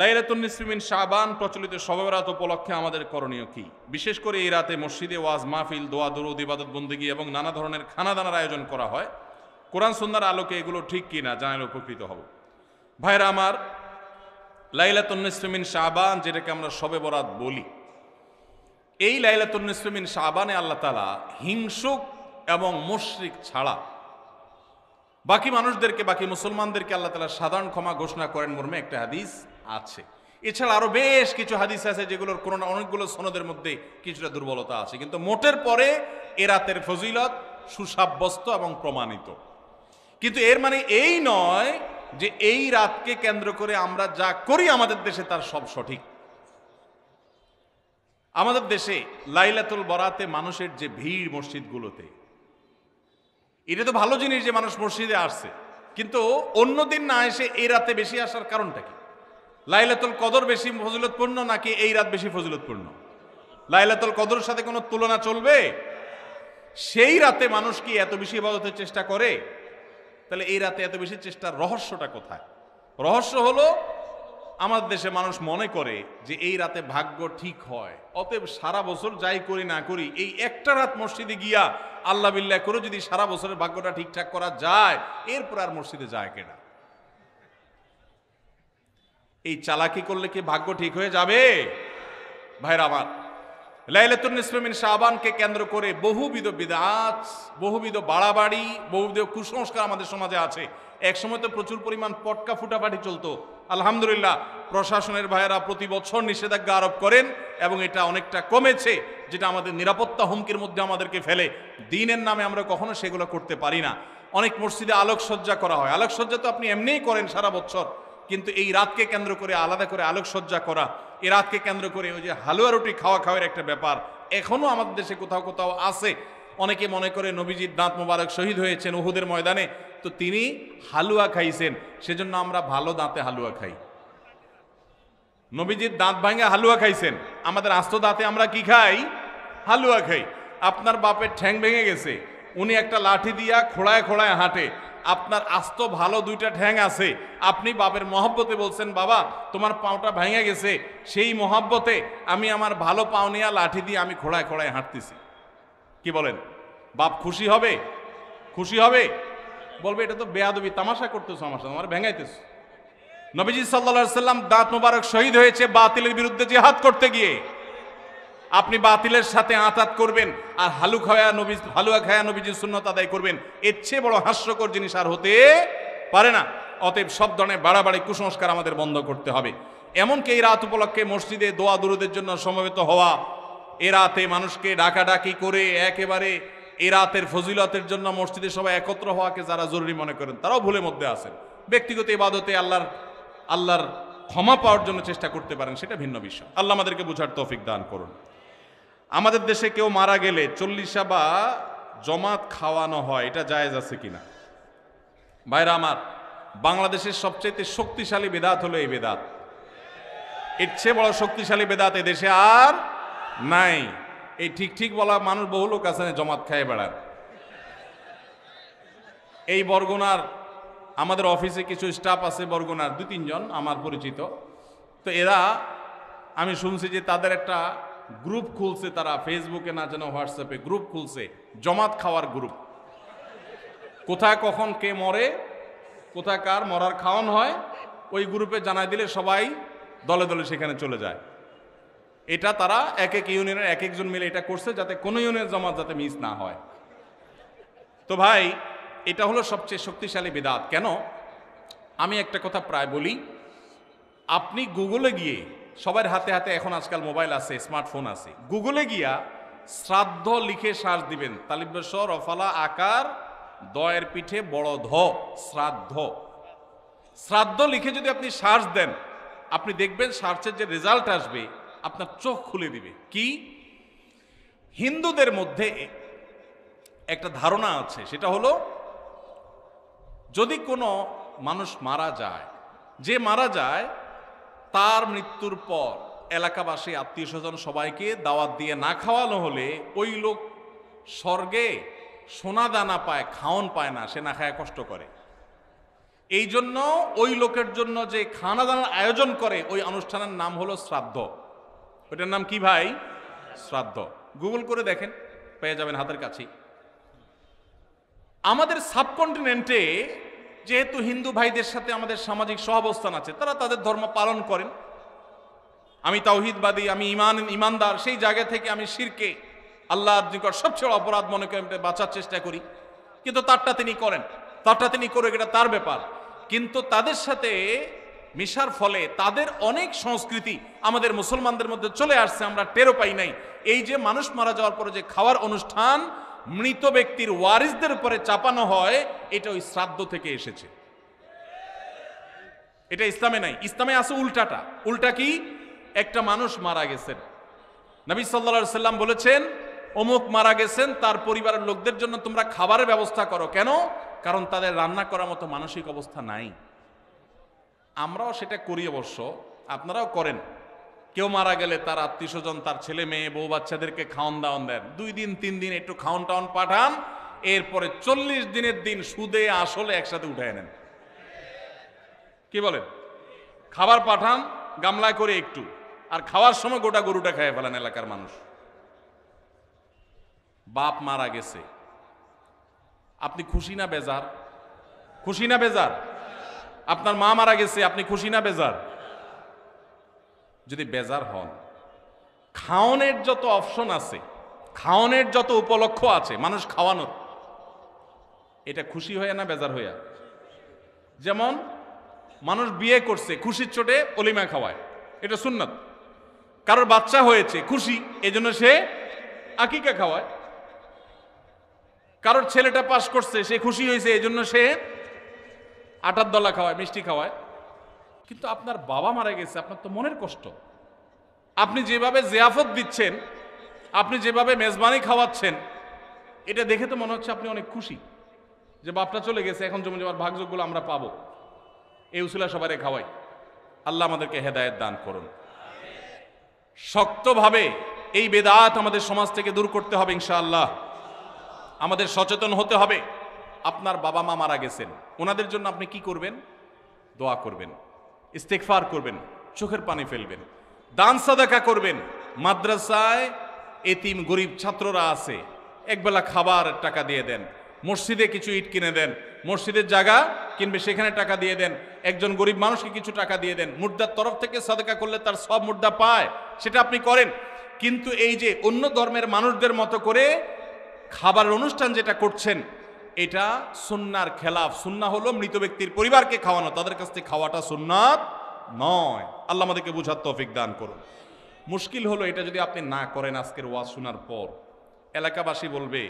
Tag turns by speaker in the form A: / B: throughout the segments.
A: লাইলাতুন নিসফি মিন শাবান প্রচলিত শবে বরাত উপলক্ষে আমাদের করণীয় কি? বিশেষ করে এই রাতে মসজিদে ওয়াজ মাহফিল, দোয়া দুরূদ, ইবাদত বন্দেগী এবং নানা ধরনের খানাদানার আয়োজন করা হয়। কোরআন সুন্নাহর আলোকে এগুলো ঠিক কি না জানালে উপকৃত হব। ভাইরা আমার, লাইলাতুন নিসফি মিন শাবান যেটাকে আমরা শবে বরাত বলি, এই লাইলাতুন নিসফি মিন শাবানে আল্লাহ তাআলা হিংসুক এবং মুশরিক ছাড়া বাকি মানুষদেরকে, বাকি মুসলমানদেরকে আল্লাহ তাআলা সাধারণ ক্ষমা ঘোষণা করেন মর্মে একটা হাদিস আছে। এছাড়া আরো বেশ কিছু হাদিস আছে যেগুলোর কোনো অনেকগুলো সনদের মধ্যে কিছুটা দুর্বলতা আছে, কিন্তু মোটের পরে এ রাতের ফজিলত সুসাব্যস্ত এবং প্রমাণিত। কিন্তু এর মানে এই নয় যে এই রাতকে কেন্দ্র করে আমরা যা করি আমাদের দেশে তার সব সঠিক। আমাদের দেশে লাইলাতুল বরাতে মানুষের যে ভিড় মসজিদগুলোতে, এটা তো ভালো জিনিস যে মানুষ মসজিদে আসছে, কিন্তু অন্যদিন না এসে এই রাতে বেশি আসার কারণটা কি? লাইলাতুল কদর বেশি ফজিলতপূর্ণ নাকি এই রাত বেশি ফজিলতপূর্ণ? লাইলাতুল কদরের সাথে কোনো তুলনা চলবে? সেই রাতে মানুষ কি এত বেশি ইবাদতের চেষ্টা করে? তাহলে এই রাতে এত বেশি চেষ্টার রহস্যটা কোথায়? রহস্য হলো আমাদের দেশে মানুষ মনে করে যে এই রাতে ভাগ্য ঠিক হয়, অতএব সারা বছর যাই করি না করি এই একটা রাত মসজিদে গিয়া আল্লাহ বিল্লাহ করে যদি সারা বছরের ভাগ্যটা ঠিকঠাক করা যায়, এরপর আর মসজিদে যায় কেনা। এই চালাকি করলে কি ভাগ্য ঠিক হয়ে যাবে? ভাইরা আমার, লাইলাতুন নিসফি মিন শাবানকে কেন্দ্র করে বহুবিধ বিদআত, বহুবিধ বাড়াবাড়ি, বহুবিধ কুসংস্কার আমাদের সমাজে আছে। এক সময় তো প্রচুর পরিমাণ পটকা ফুটাফাটি চলতো। আলহামদুলিল্লাহ, প্রশাসনের ভাইয়েরা প্রতি বছর নিষেধাজ্ঞা আরোপ করেন এবং এটা অনেকটা কমেছে, যেটা আমাদের নিরাপত্তা হুমকির মধ্যে আমাদেরকে ফেলে। দ্বীনের নামে আমরা কখনো সেগুলো করতে পারি না। অনেক মসজিদে আলোকসজ্জা করা হয়। আলোকসজ্জা তো আপনি এমনিই করেন সারা বছর, কিন্তু এই রাতকে কেন্দ্র করে আলাদা করে আলোকসজ্জা করা, এই রাতকে কেন্দ্র করে ওই যে হালুয়া রুটি খাওয়ার একটা ব্যাপার এখনো আমাদের দেশে কোথাও কোথাও আছে। অনেকে মনে করে নবীজির দাঁত মোবারক শহীদ হয়েছেন উহুদের ময়দানে, তো তিনি হালুয়া খাইছেন, সেজন্য আমরা ভালো দাঁতে হালুয়া খাই। নবীজির দাঁত ভাঙে হালুয়া খাইছেন, আমাদের আস্ত দাঁতে আমরা কি খাই? হালুয়া খাই। আপনার বাপের ঠ্যাং ভেঙে গেছে, উনি একটা লাঠি দিয়া খোড়ায় খোড়ায় হাঁটে, আপনার আস্ত ভালো দুইটা ঠ্যাং আছে, আপনি বাপের মহব্বতে বলছেন বাবা তোমার পাওটা ভেঙে গেছে, সেই মহব্বতে আমি আমার ভালো পাও নিয়ে লাঠি দিয়ে আমি খোড়ায় খোড়ায় হাঁটতেছি। কি বলেন? বাপ খুশি হবে? খুশি হবে? বলবে এটা তো বেয়াদবি, তামাশা করতেছো আমার সাথে, আমার ভেঙাইতেছো। নবীজি সাল্লাল্লাহু আলাইহি সাল্লাম দাঁত মোবারক শহীদ হয়েছে বাতিলের বিরুদ্ধে জিহাদ করতে গিয়ে। আপনি বাতিলের সাথে আঁতাত করবেন আর হালুয়া খায়া নবীজির সুন্নাত আদায় করবেন, এর চেয়ে বড় হাস্যকর জিনিস আর হতে পারে না। অতএব সব ধরনের বাড়াবাড়ি কুসংস্কার আমাদের বন্ধ করতে হবে। এমনকি এই রাত উপলক্ষে মসজিদে দোয়া দুরুদের জন্য সমবেত হওয়া, এ রাতে মানুষকে ডাকাডাকি করে একেবারে এ রাতের ফজিলতের জন্য মসজিদে সবাই একত্র হওয়াকে যারা জরুরি মনে করেন তারাও ভুলের মধ্যে আছেন। ব্যক্তিগত ইবাদতে আল্লাহর ক্ষমা পাওয়ার জন্য চেষ্টা করতে পারেন, সেটা ভিন্ন বিষয়। আল্লাহ আমাদেরকে বুঝার তৌফিক দান করুন। আমাদের দেশে কেউ মারা গেলে চল্লিশা বা জমাত খাওয়ানো হয়, এটা জায়েজ আছে কিনা? ভাইরা আমার, বাংলাদেশের সবচেয়ে শক্তিশালী বেদাত হলো এই বেদাত। এর চেয়ে বড় শক্তিশালী বেদাত এদেশে আর নাই। এই ঠিক ঠিক বলা মানুষ বহু লোক আছে জমাত খায় বেড়ার। এই বরগুনার আমাদের অফিসে কিছু স্টাফ আছে, বরগুনার 2-3 জন আমার পরিচিত, তো এরা আমি শুনছি যে তাদের একটা গ্রুপ খুলছে, তারা ফেসবুকে না যেন হোয়াটসঅ্যাপে গ্রুপ খুলছে, জমাত খাওয়ার গ্রুপ। কোথায় কখন কে মরে, কোথায় কার মরার খাওয়ান হয়, ওই গ্রুপে জানাই দিলে সবাই দলে দলে সেখানে চলে যায়। এটা তারা এক এক ইউনিয়নের এক একজন মিলে এটা করছে যাতে কোনো ইউনিয়নের জমাত যাতে মিস না হয়। তো ভাই, এটা হলো সবচেয়ে শক্তিশালী বিদআত। কেন? আমি একটা কথা প্রায় বলি, আপনি গুগলে গিয়ে, সবার হাতে হাতে এখন আজকাল মোবাইল আছে, স্মার্টফোন আছে, গুগলে গিয়া শ্রাদ্ধ লিখে সার্চ দিবেন, তালিবেশ্বর রফালা আকার দয়ের পিঠে বড় ধ, শ্রাদ্ধ। শ্রাদ্ধ লিখে যদি আপনি সার্চ দেন, আপনি দেখবেন সার্চের যে রেজাল্ট আসবে আপনার চোখ খুলে দিবে। কি? হিন্দুদের মধ্যে একটা ধারণা আছে, সেটা হলো যদি কোনো মানুষ মারা যায়, যে মারা যায় তার মৃত্যুর পর এলাকাবাসী আত্মীয় স্বজন সবাইকে দাওয়াত দিয়ে না খাওয়ানো হলে ওই লোক স্বর্গে সোনা দানা পায়, খাওন পায় না, সে না খায় কষ্ট করে। এই জন্য ওই লোকের জন্য যে খানা দানার আয়োজন করে ওই অনুষ্ঠানের নাম হলো শ্রাদ্ধ। ওইটার নাম কি ভাই? শ্রাদ্ধ। গুগল করে দেখেন, পেয়ে যাবেন হাতের কাছেই। আমাদের সাবকন্টিনেন্টে যেহেতু হিন্দু ভাইদের সাথে আমাদের সামাজিক সহাবস্থান আছে, তারা তাদের ধর্ম পালন করেন। আমি তাওহীদবাদী, আমি ইমানদার, সেই জায়গা থেকে আমি শিরকে আল্লাহর নিকট সবচেয়ে অপরাধ মনে করে বাঁচার চেষ্টা করি, কিন্তু তারটা তিনি করেন, তারটা তিনি করে, এটা তার ব্যাপার। কিন্তু তাদের সাথে মিশার ফলে তাদের অনেক সংস্কৃতি আমাদের মুসলমানদের মধ্যে চলে আসছে, আমরা টেরও পাই নাই। এই যে মানুষ মারা যাওয়ার পরে যে খাওয়ার অনুষ্ঠান মৃত ব্যক্তির ওয়ারিসদের উপরে চাপানো হয়, এটা ওই শ্রাদ্ধ থেকে এসেছে। এটা ইসলামে নাই। ইসলামে আছে উল্টাটা। উল্টা কি? একটা মানুষ মারা গেছেন, নবী সাল্লাল্লাহু আলাইহি সাল্লাম বলেছেন অমুক মারা গেছেন, তার পরিবারের লোকদের জন্য তোমরা খাবারের ব্যবস্থা করো। কেন? কারণ তাদের রান্না করার মতো মানসিক অবস্থা নাই। আমরাও সেটা করি, অবশ্য আপনারাও করেন। কেউ মারা গেলে তার আত্মীয় স্বজন, তার ছেলে মেয়ে, বউ বাচ্চাদেরকে খাওয়ান দাওয়ান দেন, 2 দিন 3 দিন একটু খাওয়ান টাওয়ান পাঠান, এরপরে 40 দিনের দিন সুদে আসলে একসাথে উঠায় নেন। কি বলেন? খাবার পাঠান গামলায় করে একটু, আর খাওয়ার সময় গোটা গরুটা খেয়ে ফেলেন এলাকার মানুষ। বাপ মারা গেছে, আপনি খুশি না বেজার? খুশি না বেজার? আপনার মা মারা গেছে, আপনি খুশি না বেজার? যদি বেজার হন, খাওয়ানোর যত অপশন আছে, খাওয়ানোর যত উপলক্ষ আছে মানুষ খাওয়ানোর, এটা খুশি হইয়া না বেজার হইয়া? যেমন মানুষ বিয়ে করছে, খুশির চোটে অলিমা খাওয়ায়, এটা সুন্নাত। কারোর বাচ্চা হয়েছে, খুশি, এজন্য সে আকিকা খাওয়ায়। কারোর ছেলেটা পাস করছে, সে খুশি হয়েছে, এজন্য সে আটার দলা খাওয়ায়, মিষ্টি খাওয়ায়। কিন্তু আপনার বাবা মারা গেছে, আপনার তো মনের কষ্ট। আপনি যেভাবে জিয়াফত দিচ্ছেন, আপনি যেভাবে মেজবানি খাওয়াচ্ছেন, এটা দেখে তো মনে হচ্ছে আপনি অনেক খুশি যে বাপটা চলে গেছে, এখন জমি জমার ভাগযোগগুলো আমরা পাবো। এই উসিলা সবারে খাওয়াই। আল্লাহ আমাদেরকে হেদায়েত দান করুন। শক্তভাবে এই বেদাত আমাদের সমাজ থেকে দূর করতে হবে ইনশাআল্লাহ। আমাদের সচেতন হতে হবে। আপনার বাবা মা মারা গেছেন, ওনাদের জন্য আপনি কি করবেন? দোয়া করবেন, ইস্তেগফার করবেন, চোখের পানি ফেলবেন, দান সাদাকা করবেন। মাদ্রাসায় এতিম গরিব ছাত্ররা আছে, একবেলা খাবার টাকা দিয়ে দেন। মসজিদে কিছু ইট কিনে দেন, মসজিদের জায়গা কিনবে, সেখানে টাকা দিয়ে দেন। একজন গরিব মানুষকে কিছু টাকা দিয়ে দেন। মুর্দার তরফ থেকে সাদাকা করলে তার সব মুর্দা পায়, সেটা আপনি করেন। কিন্তু এই যে অন্য ধর্মের মানুষদের মতো করে খাবারের অনুষ্ঠান যেটা করছেন, এটা সুন্নাহর খেলাফ। সুন্নাহ হলো মৃত ব্যক্তির পরিবারকে খাওয়ানো, তাদের কাছ থেকে খাওয়াটা সুন্নাত নয়। আল্লাহ আমাদেরকে বুঝার তৌফিক দান করুন। মুশকিল হলো এটা যদি আপনি না করেন, আজকের ওয়াজ শোনার পর এলাকাবাসী বলবে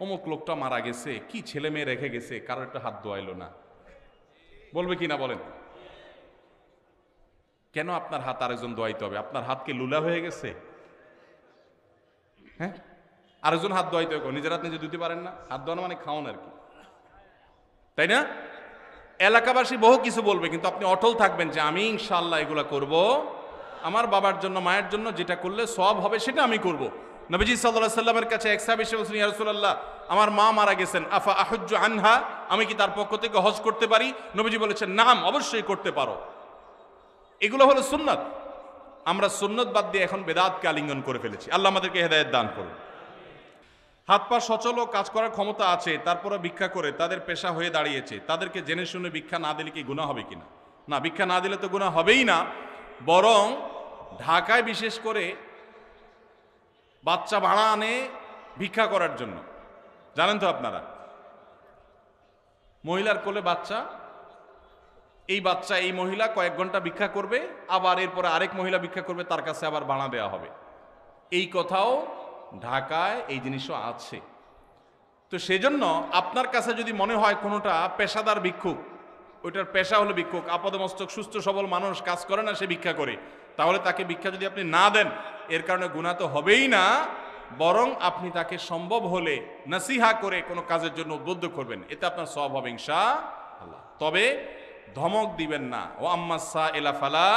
A: অমুক লোকটা মারা গেছে, কি ছেলে মেয়ে রেখে গেছে, কারোর একটা হাত ধোয়াইলো না। বলবে কি না বলেন? কেন আপনার হাত আরেকজন ধোয়াইতে হবে? আপনার হাত কি লুলা হয়ে গেছে? হ্যাঁ, আরেকজন হাত ধোয়াইতে হবে, নিজের হাত নিজে ধুতে পারেন না? হাত ধোয়ানো মানে খাওয়ান আর কি, তাই না? এলাকাবাসী বহু কিছু বলবে, কিন্তু আপনি অটল থাকবেন যে আমি ইনশাআল্লাহ এগুলা করব, আমার বাবার জন্য, মায়ের জন্য যেটা করলে সওয়াব হবে সেটা আমি করব। নবীজি সাল্লাল্লাহু আলাইহি সাল্লামের কাছে এক সাহাবী এসে বললেন, ইয়া রাসূলুল্লাহ, আমার মা মারা গেছেন, আফা আহুজ্জু আনহা, আমি কি তার পক্ষ থেকে হজ করতে পারি? নবীজি বলেছেন, নাম, অবশ্যই করতে পারো। এগুলো হলো সুন্নাত। আমরা সুন্নাত বাদ দিয়ে এখন বেদাতকে আলিঙ্গন করে ফেলেছি। আল্লাহ আমাদেরকে হেদায়েত দান করুন। হাত পা সচল ও কাজ করার ক্ষমতা আছে, তারপরে ভিক্ষা করে তাদের পেশা হয়ে দাঁড়িয়েছে, তাদেরকে জেনে শুনে ভিক্ষা না দিলে কি গুনাহ হবে কিনা? না, ভিক্ষা না দিলে তো গুনাহ হবেই না, বরং ঢাকায় বিশেষ করে বাচ্চা ভাড়া আনে ভিক্ষা করার জন্য, জানেন তো আপনারা? মহিলার কোলে বাচ্চা, এই বাচ্চা, এই মহিলা কয়েক ঘন্টা ভিক্ষা করবে, আবার এরপরে আরেক মহিলা ভিক্ষা করবে, তার কাছে আবার ভাড়া দেওয়া হবে। এই কথাও ঢাকায়, এই জিনিসও আছে। তো সেজন্য আপনার কাছে যদি মনে হয় কোনোটা পেশাদার ভিক্ষুক, ওইটার পেশা হলো ভিক্ষুক, আপাদমস্তক সুস্থ সবল মানুষ, কাজ করে না, সে ভিক্ষা করে, তাহলে তাকে ভিক্ষা যদি আপনি না দেন, এর কারণে গুনাহ তো হবেই না, বরং আপনি তাকে সম্ভব হলে নসিহা করে কোনো কাজের জন্য উদ্বুদ্ধ করবেন, এতে আপনার সওয়াব হবে ইনশাআল্লাহ। তবে ধমক দিবেন না। ও আম্মাসা এলা ফালা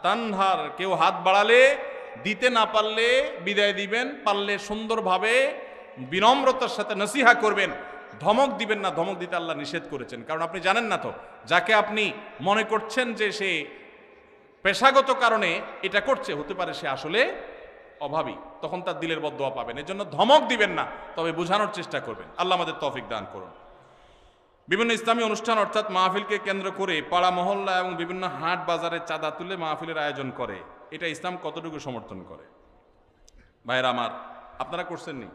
A: তানহার, কেউ হাত বাড়ালে দিতে না পারলে বিদায় দিবেন, পারলে সুন্দরভাবে বিনম্রতার সাথে নসিহা করবেন, ধমক দিবেন না, ধমক দিতে আল্লাহ নিষেধ করেছেন। কারণ আপনি জানেন না তো যাকে আপনি মনে করছেন যে সে পেশাগত কারণে এটা করছে, হতে পারে সে আসলে অভাবী, তখন তার দিলের বদদোয়া পাবেন। এজন্য ধমক দিবেন না, তবে বোঝানোর চেষ্টা করবেন। আল্লাহ আমাদের তৌফিক দান করুন। বিভিন্ন ইসলামী অনুষ্ঠান অর্থাৎ মাহফিলকে কেন্দ্র করে পাড়া মহল্লা এবং বিভিন্ন হাট বাজারে চাঁদা তুলে মাহফিলের আয়োজন করে, এটা ইসলাম কতটুকু সমর্থন করে? ভাইরা আমার, আপনারা করছেন নি?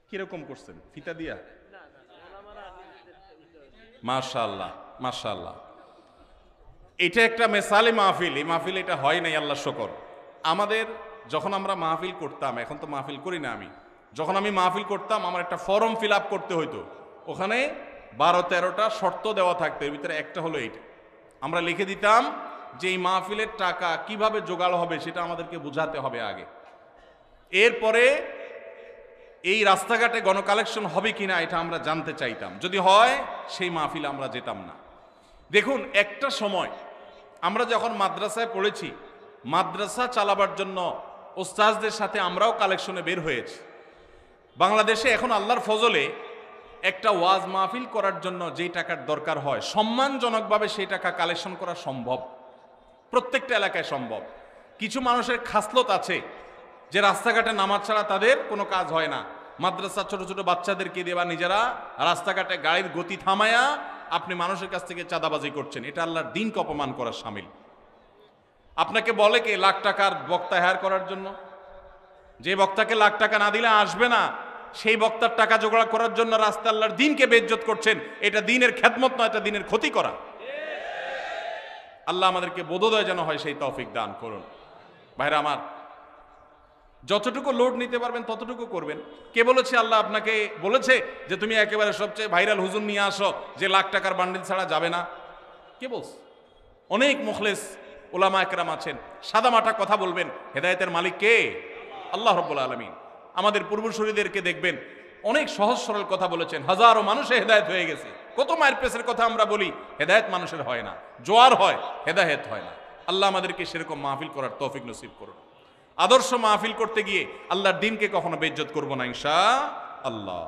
A: কিরকম করছেন? ফিতা দিয়া? মাশাআল্লাহ, মাশাআল্লাহ। এটা একটা মেসালে মাহফিল। এই মাহফিল এটা হয় নাই, আল্লাহ শুকর। আমাদের যখন আমরা মাহফিল করতাম, এখন তো মাহফিল করি না আমি, যখন আমি মাহফিল করতাম আমার একটা ফর্ম ফিল আপ করতে হইতো। ওখানে 12-13টা শর্ত দেওয়া থাকতো, এর ভিতরে একটা হলো এইটা। আমরা লিখে দিতাম যে এই মাহফিলের টাকা কিভাবে জোগাড় হবে সেটা আমাদেরকে বোঝাতে হবে আগে। এরপরে এই রাস্তাঘাটে গণকালেকশন হবে কিনা এটা আমরা জানতে চাইতাম। যদি হয় সেই মাহফিলে আমরা যেতাম না। দেখুন, একটা সময় আমরা যখন মাদ্রাসায় পড়েছি, মাদ্রাসা চালাবার জন্য ওস্তাজদের সাথে আমরাও কালেকশনে বের হয়েছি। বাংলাদেশে এখন আল্লাহর ফজলে একটা ওয়াজ মাহফিল করার জন্য যেই টাকার দরকার হয়, সম্মানজনকভাবে সেই টাকা কালেকশন করা সম্ভব, প্রত্যেকটা এলাকায় সম্ভব। কিছু মানুষের খাসলত আছে যে রাস্তাঘাটে নামাজ ছাড়া তাদের কোনো কাজ হয় না। মাদ্রাসা ছোট ছোট বাচ্চাদেরকে দিয়ে বা নিজেরা রাস্তাঘাটে গাড়ির গতি থামায়া আপনি মানুষের কাছ থেকে চাঁদাবাজি করছেন, এটা আল্লাহর দিনকে অপমান করার শামিল। আপনাকে বলে কে লাখ টাকার বক্তা হায়ার করার জন্য? যে বক্তাকে লাখ টাকা না দিলে আসবে না, সেই বক্তার টাকা জোগাড় করার জন্য রাস্তা আল্লাহর দিনকে বেইজ্জত করছেন। এটা দিনের খেদমত নয়, এটা দিনের ক্ষতি করা। আল্লাহ আমাদেরকে বোধোদয় যেন হয় সেই তৌফিক দান করুন। ভাইরা আমার, যতটুকু লোড নিতে পারবেন ততটুকু করবেন। কে বলেছে আল্লাহ আপনাকে বলেছে যে তুমি একেবারে সবচেয়ে ভাইরাল হুজুর নিয়ে আসো যে লাখ টাকার বান্ডিল ছাড়া যাবে না? কে বলছে? অনেক মুখলেস ওলামা একরাম আছেন, সাদামাটা কথা বলবেন। হেদায়েতের মালিক কে? আল্লাহ রাব্বুল আলামিন। আমাদের পূর্বসূরীদেরকে দেখবেন অনেক সহজ সরল কথা বলেছেন, হাজারো মানুষে হেদায়েত হয়ে গেছে। কত মায়ের পেছের কথা আমরা বলি, হেদায়েত মানুষের হয় না, জোয়ার হয়, হেদায়েত হয় না। আল্লাহ আমাদেরকে সেরকম মাহফিল করার তৌফিক নসিব করুন। আদর্শ মাহফিল করতে গিয়ে আল্লাহর দিনকে কখনো বেইজ্জত করব না ইনশাআল্লাহ।